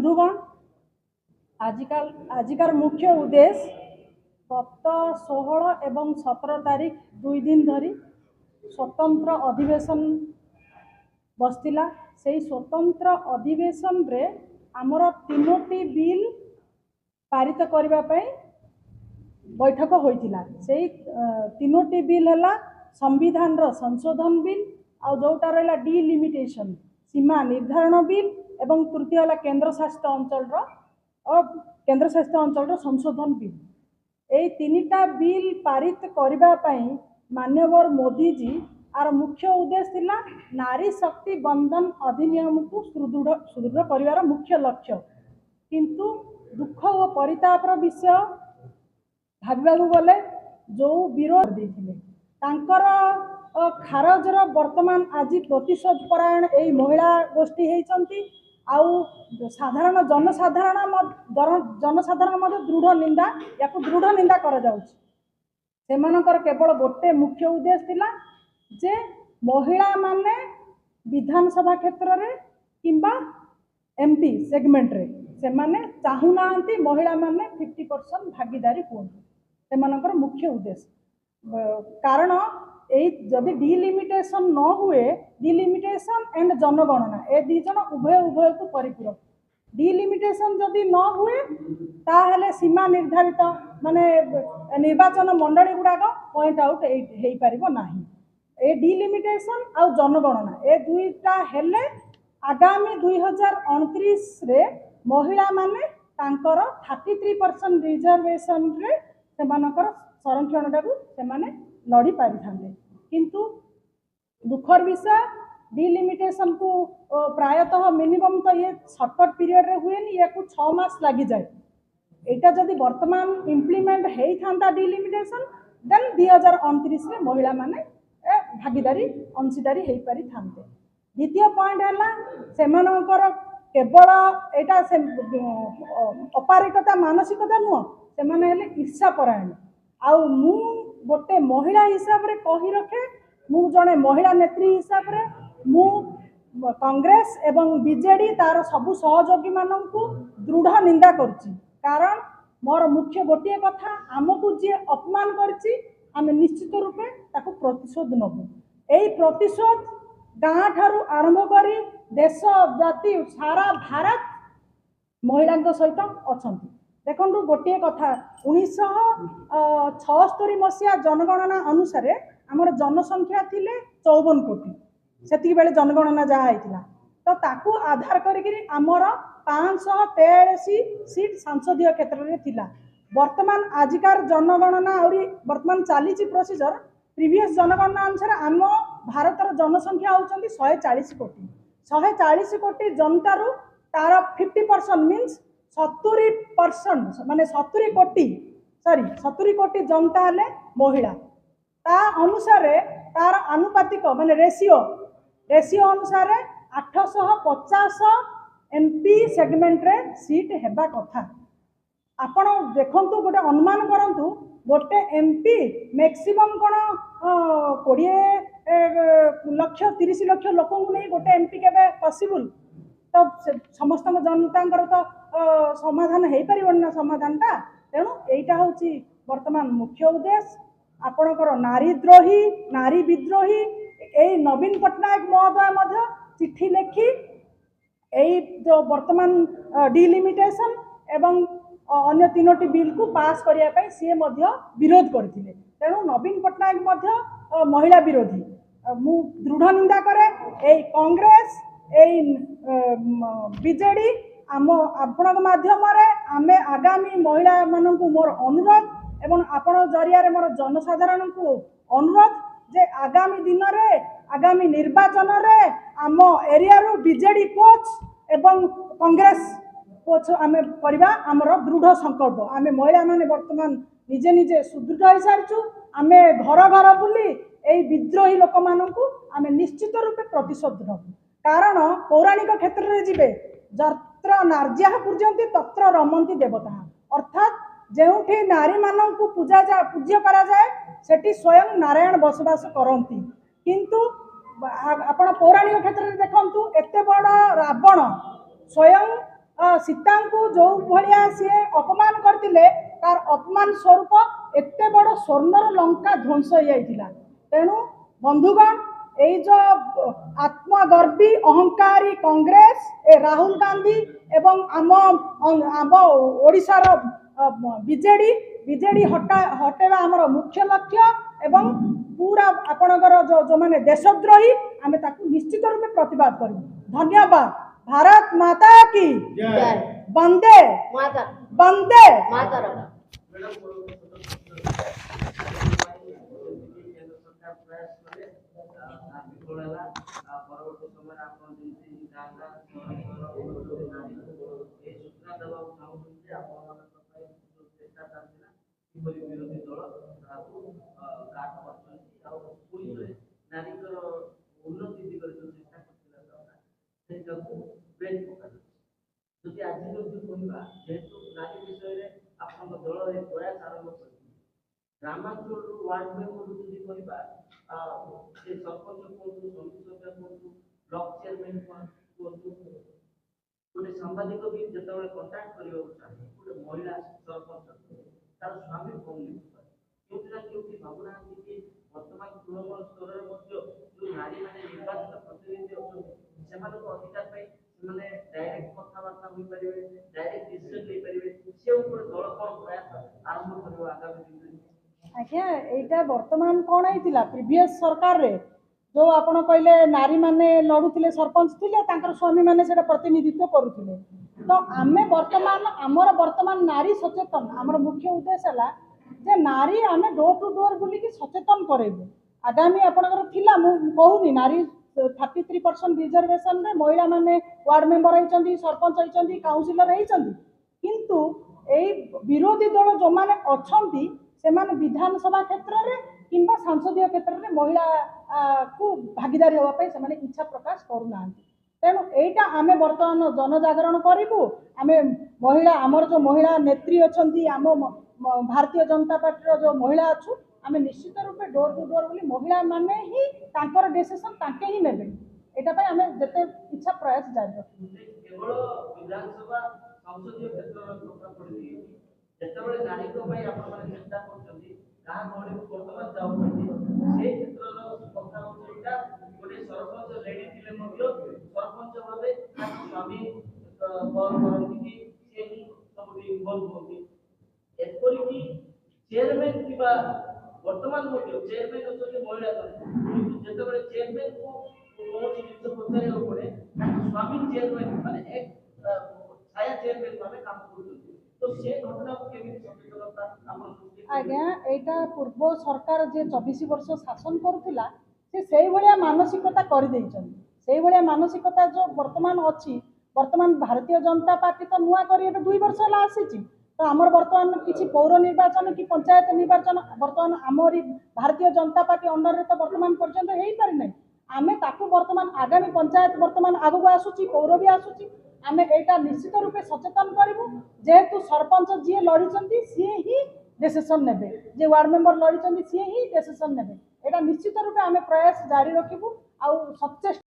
बंधुगण आजिकार मुख्य उद्देश्य गत 16 एवं 17 तारीख 2 दिन धरी स्वतंत्र अधिवेशन बसला। से स्वतंत्र अधिवेशन रे आमर 3टी बिल पारित करने बैठक होइथिला। से 3टी बिल है संविधान रो संशोधन बिल आ जोटा रहा डिलिमिटेशन सीमा निर्धारण बिल एवं तृतीय है केंद्र शासित अंचल संशोधन बिल। यही 3टा बिल पारित करने माननीय मोदी जी आर मुख्य उद्देश्य थिला नारी शक्ति बंधन अधिनियम को सुदृढ़ कर मुख्य लक्ष्य। किंतु दुख और परितापर विषय भाविबा गले जो विरोध देथिले खारजर वर्तमान आज प्रतिशोध परायण यही महिला गोष्ठी होती साधारण जनसाधारण दृढ़ निंदा या दृढ़ निंदा कर केवल गोटे मुख्य उद्देश्य थिला जे महिला माने विधानसभा क्षेत्र रे किंबा एमपी सेगमेंट रे से माने चाहूना महिला माने 50% भागीदारी हो मुख्य उद्देश्य। कारण यही जदि डिलिमिटेशन न हुए डिलिमिटेशन एंड जनगणना ए दी जन उभय को परिपूरक। डिलिमिटेशन जदि न हुए ताहले सीमा निर्धारित माने निर्वाचन मंडली गुड़ाक पॉइंट आउट हो पारिबो नाही। ए डिलिमिटेशन आ जनगणना ए दुईटा हेले आगामी 2029 रे महिला माने तांकर 33% रिजर्वेशन रे सेमानकर संरक्षण टाकू सेमाने लड़ी पारि थांते। किंतु दुखर विषय डिलिमिटेशन को प्रायतः मिनिमम तो ये सर्टकट पीरियड रे हुए नहीं, या 6 मास लगी जाए। एटा जदि वर्तमान इम्प्लीमेंट हो था डिलिमिटेशन देन 2029 रे महिला माने भागीदारी अंशीदारी हो पारि थांते। द्वितीय पॉइंट है सेमानकर केवल एटा से अपारिकता मानसिकता नुह से माने ईर्षा परायण। आउ मु गोटे महिला हिसाब रे कही रखे मु जने महिला नेत्री हिसाब रे मु कांग्रेस एवं बीजेडी तार सबु सहयोगी माननकु दृढ़ निंदा करछि। कारण मोर मुख्य गोटे कथा आमको जी अपमान करछि आमे निश्चित रूपे ताको प्रतिशोध नबु। एई प्रतिशोध गाँ ठारू आरंभ करी देश जाति सारा भारत महिला सहित अछंती। देखो गोटे कथा 1976 मसीहा जनगणना अनुसार आमर जनसंख्या थिले 54 कोटी सेति बेले जनगणना जहाँ होता तो ताकू आधार करी आमर 583 सीट संसदीय क्षेत्र में थिला। वर्तमान आजिकार जनगणना आउरी वर्तमान चली प्रोसीजर प्रीवियस जनगणना अनुसार आम भारतर जनसंख्या होती 140 कोटी। 140 कोटी जनतारू तार 50% मीन्स 70% माने 70 कोटी जनता हेले महिला। ता अनुसार तार आनुपातिक माने रेशियो अनुसार 850 एमपी सेगमेंट रे सीट हेबा कथा। आपण देखंतु गोटे अनुमान करंतु गोटे एमपी मैक्सिमम कोन 20 लाख 30 लाख लोक नहीं गोटे एमपी केबे पॉसिबल। तो समस्त जनता तो समाधान हो पार ना समाधानटा। तेणु यहीटा हूँ वर्तमान मुख्य उद्देश्य। आपणकर नारीद्रोही नारी विद्रोही यही नवीन पट्टनायक महोदय चिट्ठी लिखि यही जो वर्तमान डिलिमिटेशन एवं अन्य 3टी बिल को पास करने सी विरोध करते। तेणु नवीन पट्टनायक महिला विरोधी मु दृढ़ निंदा करे। यही कांग्रेस यही बीजेडी आम आपण माध्यम आमे आगामी महिला मानू मोर अनुरोध एवं आपण जरिया मोर जनसाधारण को अनुरोध जे आगामी दिन रे आगामी निर्वाचन रे आम एरिया रो बीजेडी कोच एवं कांग्रेस कोच आमे करबा आमर दृढ़ संकल्प। आमे महिला माने वर्तमान निजे निजे सुदृढ़ हो सारिचु। आमे घर घर बुली एई विद्रोही लोक मानू आमे निश्चित रूपे प्रतिशोध नबु। कारण पौराणिक क्षेत्र में जीवे जत्र नार्या पूज्यंती तत्र रमंती देवता। अर्थात जोठी नारी मानू पूज्य करा जाए सेठी स्वयं नारायण बसवास करती। किंतु आपण पौराणिक क्षेत्र में देखंतु एते बड़ रावण स्वयं सीता को जो भाया सी अपमान करते तार अपमान स्वरूप एत बड़ स्वर्णर लंका ध्वंस हो जाता। तेणु बंधुगण यही जो आत्मगर्वी अहंकारी कांग्रेस राहुल गांधी एवं आम आम ओडिशार बीजेडी बीजेडी हटेवा आमर मुख्य लक्ष्य एवं पूरा आपणकर जो जो माने देशद्रोही आम निश्चित रूप प्रतिवाद करूँ। धन्यवाद। भारत माता की वंदे वंदे मातरम। ଯଦି ଆଜି ଯଦି କହିବା ଯେହେତୁ ନାରୀ ବିଷୟରେ ଆପଣଙ୍କ ଦଳରେ ପ୍ରୟାସ ଆରମ୍ଭ କରିଛି ଗ୍ରାମାଞ୍ଚଳରୁ ୱାର୍ଡ ମେମ୍ବରରୁ ଯଦି କହିବା ସେ ସରପଞ୍ଚ କୁହନ୍ତୁ ସମିତି ସଭ୍ୟ କୁହନ୍ତୁ ବ୍ଲକ ଚେୟାରମ୍ୟାନ୍ କୁହନ୍ତୁ ଗୋଟେ ସାମ୍ବାଦିକ ବି ଯେତେବେଳେ କଣ୍ଟାକ୍ଟ କରିବାକୁ ଚାହେଁ ଗୋଟେ ମହିଳା ସରପଞ୍ଚ ତାର ସ୍ୱାମୀ ଫୋନ୍ ଲିଖୁଥାଏ କେଉଁଠି ନା କେଉଁଠି ଭାବୁନାହାନ୍ତି କି ବର୍ତ୍ତମାନ ତୃଣମୂଳ ସ୍ତରରେ ମଧ୍ୟ ଯେଉଁ ନାରୀମାନେ ନିର୍ବାଚିତ ପ୍ରତିନିଧି ଅଛନ୍ତି ସେମାନଙ୍କ ଅଧିକାର ପାଇଁ ସେମାନେ डायरेक्ट कथबार्ता होई परिबे डायरेक्ट डिसीजन ले परिबे से ऊपर दल कोन प्रयास आरंभ करबो आगामी दिन में। आज्ञा एटा वर्तमान कोन आइतिला प्रीवियस सरकार रे जो आपण कहले नारी माने लडुथिले सरपंच थिले तांकर स्वामी माने सेटा प्रतिनिधित्व करूथिले तो आमे वर्तमान हमर वर्तमान नारी सचेतन हमर मुख्य उद्देश्य हला जे नारी आमे डोर टू डोर बुली कि सचेतन करेबो आगामी आपनकर थिला मु कहूनी नारी 33% रिजर्वेशन रे महिला माने वार्ड मेंबर होइचंदी सरपंच होइचंदी काउंसिलर होइचंदी किंतु एई विरोधी दल जो माने अछंती से माने विधानसभा क्षेत्र रे किंबा संसदीय क्षेत्र रे महिला को भागीदारी होवा पे से माने इच्छा प्रकाश करूना। तेणु एटा आमे वर्तमान जनजागरण करिबु आमे महिला आमर जो महिला नेत्री अछंती आम भारतीय जनता पार्टी जो महिला अछु आमे निश्चित रूप डोर टू डोर बोली महिला माने ही तांकर डिसीजन तांके ही नेबे एटा पे आमे जते इच्छा प्रयास जारी रखु। केवल विधानसभा संसदीय क्षेत्र कथा पड़ी जेतेबेले नारी को भाई आपण माने चेष्टा करछंती गां गहली को वर्तमान जाउछंती से क्षेत्रर कथा होइटा गोटे सरपंच लेडी थिले मध्य सरपंच भाबे स्वामी कॉल करंती कि से ही सब इन्वॉल्व होती एपरि कि चेयरमैन किबा वर्तमान मध्य चेयरमैन होते महिला जेतेबेले चेयरमैन को कौन जिनिस पचारे पड़े स्वामी चेयरमैन माने एक छाया चेयरमैन भाबे काम करछंती तो से घटना को केमिति सचेतनता आपण आज्ञा एटा पूर्व सरकार जे 24 वर्ष शासन करुथिला से सेई भलिया मानसिकता कर देइछन सेई भलिया मानसिकता जो वर्तमान अछि वर्तमान भारतीय जनता पार्टी तो नुआ करी एबे 2 वर्ष ला आसीची तो आमर वर्तमान किसी पौर निर्वाचन कि पंचायत निर्वाचन वर्तमान आमरी भारतीय जनता पार्टी अंडर रे तो वर्तमान पर्यंत हेई पारि नै आमे ताकू वर्तमान आगामी पंचायत वर्तमान आगु आसुची पौर भी आसुची आमे एटा निश्चित रूपे सचेतन करिवु जेहेतु सरपंच जी लड़ीचंती सी ही डिसीजन नेबे जे वार्ड मेंबर लड़ीचंती सी ही डिसीजन नेबे एटा निश्चित रूपे आमे प्रयास जारी रखिबु आ सचेष्टा